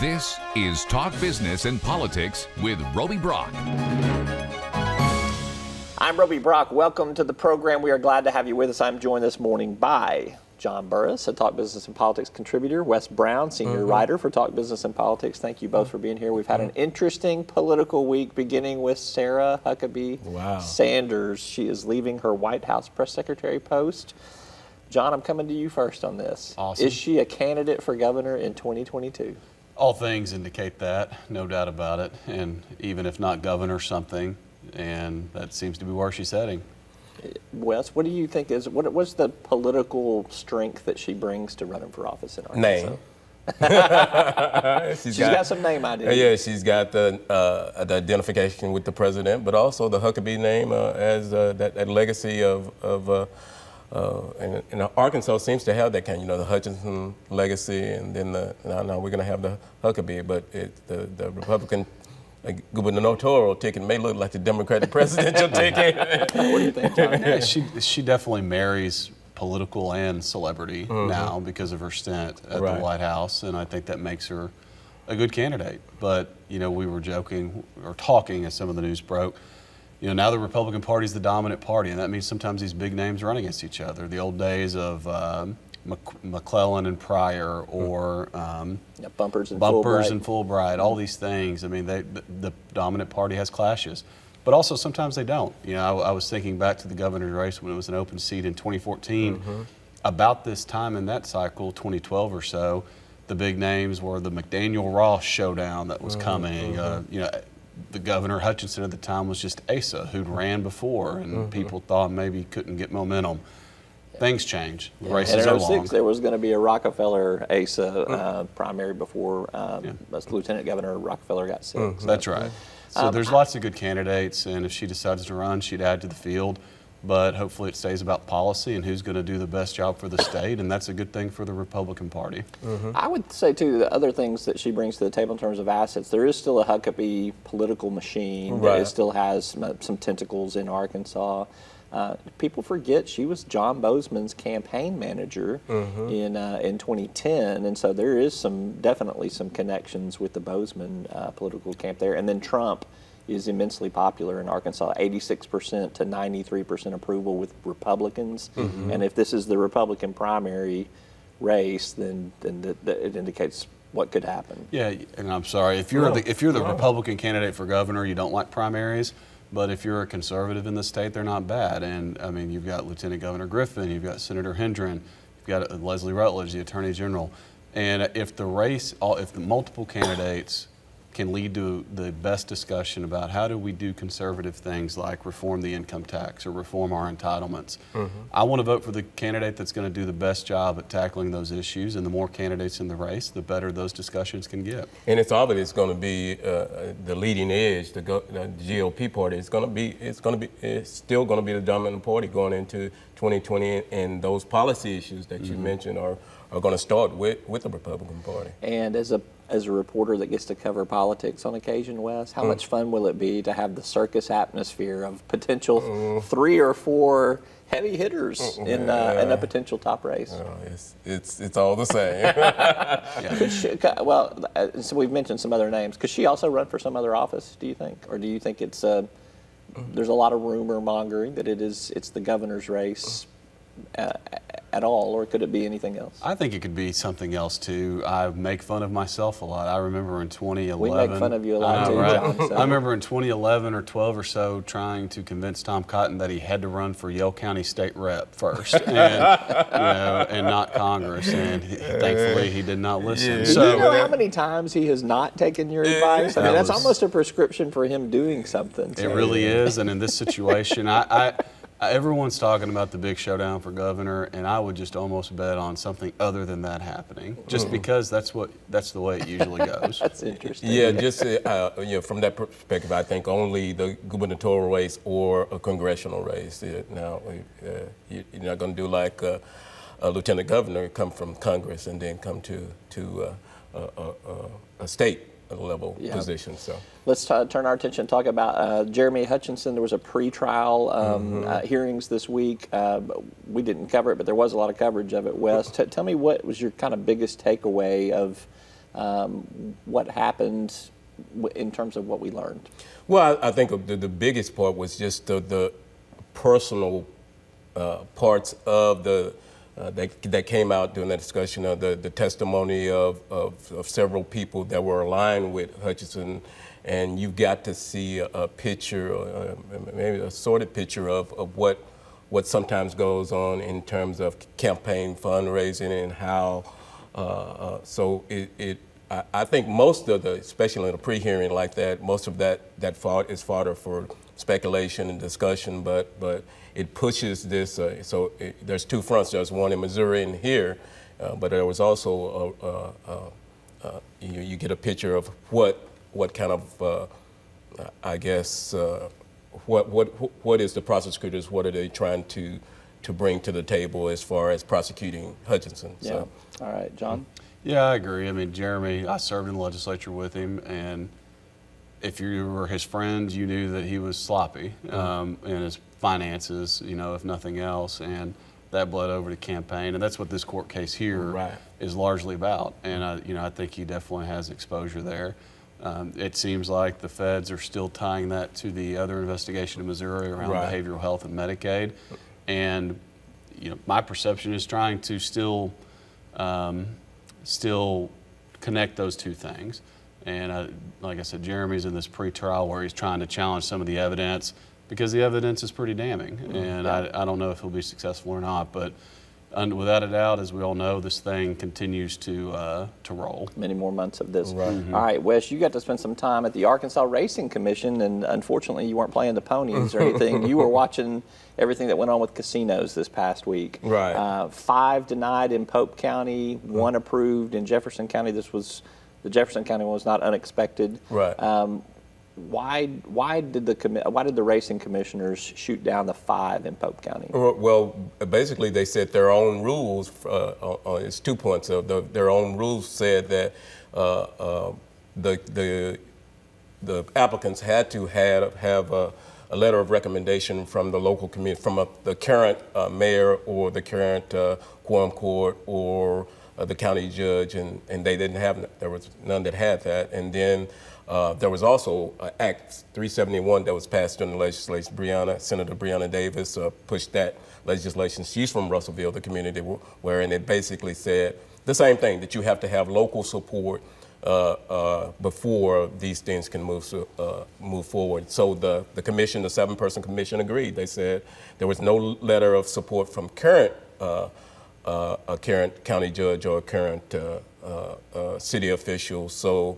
This is Talk Business and Politics with Roby Brock. I'm Roby Brock. Welcome to the program. We are glad to have you with us. I'm joined this morning by John Burris, a Talk Business and Politics contributor, Wes Brown, senior writer for Talk Business and Politics. Thank you both for being here. We've had an interesting political week, beginning with Sarah Huckabee Sanders. She is leaving her White House press secretary post. John, I'm coming to you first on this. Awesome. Is she a candidate for governor in 2022? All things indicate that, no doubt about it. And even if not governor, something. And that seems to be where she's heading. Wes, what do you think what's the political strength that she brings to running for office in Arkansas? Name. she's got some name identity. Yeah, she's got the identification with the president, but also the Huckabee name as that legacy and Arkansas seems to have that kind, the Hutchinson legacy, and then now we're going to have the Huckabee, but the Republican gubernatorial ticket may look like the Democratic presidential ticket. What do you think, John? Yeah, she definitely marries political and celebrity now because of her stint at the White House, and I think that makes her a good candidate. But, we were joking or talking as some of the news broke. Now the Republican Party is the dominant party, and that means sometimes these big names run against each other. The old days of McClellan and Pryor, or Bumpers and Fulbright, all these things. I mean, the dominant party has clashes, but also sometimes they don't. I was thinking back to the governor's race when it was an open seat in 2014. About this time in that cycle, 2012 or so, the big names were the McDaniel-Ross showdown that was coming. The governor, Hutchinson at the time, was just Asa, who'd ran before, and people thought maybe couldn't get momentum. Things change. The races are long. There was going to be a Rockefeller-Asa primary before Lieutenant Governor Rockefeller got sick. So. That's right. So there's lots of good candidates, and if she decides to run, she'd add to the field. But hopefully it stays about policy and who's going to do the best job for the state, and that's a good thing for the Republican Party. I would say, too, the other things that she brings to the table in terms of assets, there is still a Huckabee political machine that still has some tentacles in Arkansas. People forget she was John Bozeman's campaign manager in 2010, and so there is definitely some connections with the Bozeman political camp there. And then Trump is immensely popular in Arkansas, 86% to 93% approval with Republicans. And if this is the Republican primary race, then it indicates what could happen. Yeah, and I'm sorry, if you're the Republican candidate for governor, you don't like primaries. But if you're a conservative in the state, they're not bad. And I mean, you've got Lieutenant Governor Griffin, you've got Senator Hendren, you've got Leslie Rutledge, the Attorney General. And if the multiple candidates can lead to the best discussion about how do we do conservative things like reform the income tax or reform our entitlements, I want to vote for the candidate that's going to do the best job at tackling those issues. And the more candidates in the race, the better those discussions can get. And it's obvious it's going to be the leading edge. The GOP party it's still going to be the dominant party going into 2020, and those policy issues that you mentioned are going to start with the Republican Party. And as a reporter that gets to cover politics on occasion, Wes, how much fun will it be to have the circus atmosphere of potential 3 or 4 heavy hitters in a potential top race? It's all the same. So we've mentioned some other names. Could she also run for some other office, do you think? Or do you think it's there's a lot of rumor mongering that it's the governor's race at all, or could it be anything else? I think it could be something else too. I make fun of myself a lot. I remember in 2011. We make fun of you a lot too, right? John. So. I remember in 2011 or 12 or so trying to convince Tom Cotton that he had to run for Yale County State Rep first, and and not Congress. And thankfully he did not listen. Do you know how many times he has not taken your advice? I mean, that's almost a prescription for him doing something. It really is. And in this situation, everyone's talking about the big showdown for governor, and I would just almost bet on something other than that happening, just because that's the way it usually goes. That's interesting. Yeah, just from that perspective, I think only the gubernatorial race or a congressional race. Now, you're not going to do like a lieutenant governor, come from Congress and then come to a state level position. So let's turn our attention and talk about Jeremy Hutchinson. There was a pre-trial hearings this week. We didn't cover it, but there was a lot of coverage of it. Wes, tell me what was your kind of biggest takeaway of what happened in terms of what we learned? Well, I think the biggest part was just the personal parts of that came out during that discussion of the testimony of several people that were aligned with Hutchinson, and you got to see a picture, maybe a sorted picture of what sometimes goes on in terms of campaign fundraising and how. So I think most of especially in a pre-hearing like that, most of that is fodder for speculation and discussion, but it pushes this. There's two fronts. There's one in Missouri and here, but there was also you get a picture of what kind of I guess what is the prosecutors? What are they trying to bring to the table as far as prosecuting Hutchinson? Yeah. So. All right, John. Yeah, I agree. I mean, Jeremy, I served in the legislature with him, and if you were his friend, you knew that he was sloppy in his finances, if nothing else, and that bled over to campaign, and that's what this court case here is largely about. And I think he definitely has exposure there. It seems like the feds are still tying that to the other investigation in Missouri around behavioral health and Medicaid, and my perception is trying to still connect those two things. And like I said, Jeremy's in this pre-trial where he's trying to challenge some of the evidence because the evidence is pretty damning. And I don't know if he'll be successful or not, but without a doubt, as we all know, this thing continues to roll. Many more months of this. Right. All right, Wes, you got to spend some time at the Arkansas Racing Commission, and unfortunately you weren't playing the ponies or anything. You were watching everything that went on with casinos this past week. Right. 5 denied in Pope County, 1 approved in Jefferson County. The Jefferson County one was not unexpected. Right. Why did the racing commissioners shoot down the 5 in Pope County? Well, basically they said their own rules. It's 2 points of their own rules said that the applicants had to have a letter of recommendation from the local community, from the current mayor or the current quorum court or the county judge, and they didn't have. There was none that had that, and then. There was also Act 371 that was passed during the legislation. Senator Breonna Davis pushed that legislation. She's from Russellville, the community wherein it basically said the same thing, that you have to have local support before these things can move forward. So the commission, the 7-person commission, agreed. They said there was no letter of support from a current county judge or a current city official. So.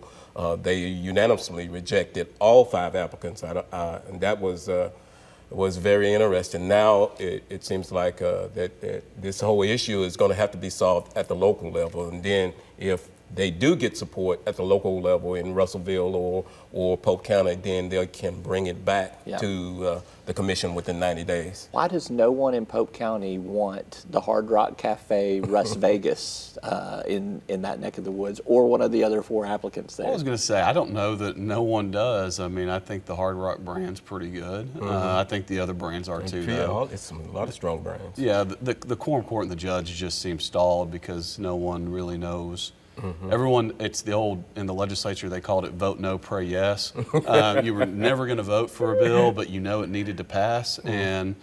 They unanimously rejected all 5 applicants, and that was very interesting. Now it seems like that this whole issue is going to have to be solved at the local level, and then if they do get support at the local level in Russellville or Polk County, then they can bring it back to the commission within 90 days. Why does no one in Polk County want the Hard Rock Cafe Russ Vegas in that neck of the woods, or one of the other 4 applicants there? I was going to say, I don't know that no one does. I mean, I think the Hard Rock brand's pretty good. I think the other brands are too, though. It's a lot of strong brands. Yeah, the quorum court and the judge just seem stalled because no one really knows. Everyone, it's the old, in the legislature, they called it vote no, pray yes. You were never going to vote for a bill, but you know it needed to pass. And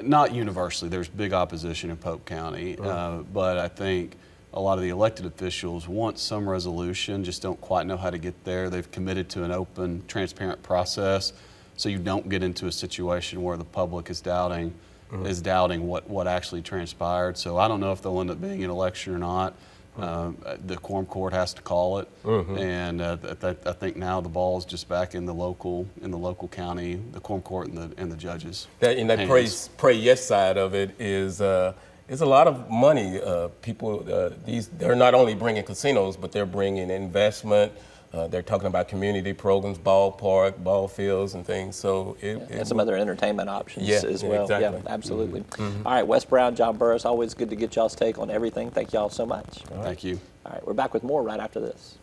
not universally, there's big opposition in Polk County, but I think a lot of the elected officials want some resolution, just don't quite know how to get there. They've committed to an open, transparent process, so you don't get into a situation where the public is doubting what actually transpired. So I don't know if they'll end up being an election or not. The quorum court has to call it, and I think now the ball is just back in the local county, the quorum court and the judges. That pray yes side of it is a lot of money. People they're not only bringing casinos, but they're bringing investment. They're talking about community programs, ballpark, ball fields, and things. So and some other entertainment options as well. Exactly. Yeah, absolutely. All right, Wes Brown, John Burris, always good to get y'all's take on everything. Thank y'all so much. Thank you. All right, we're back with more right after this.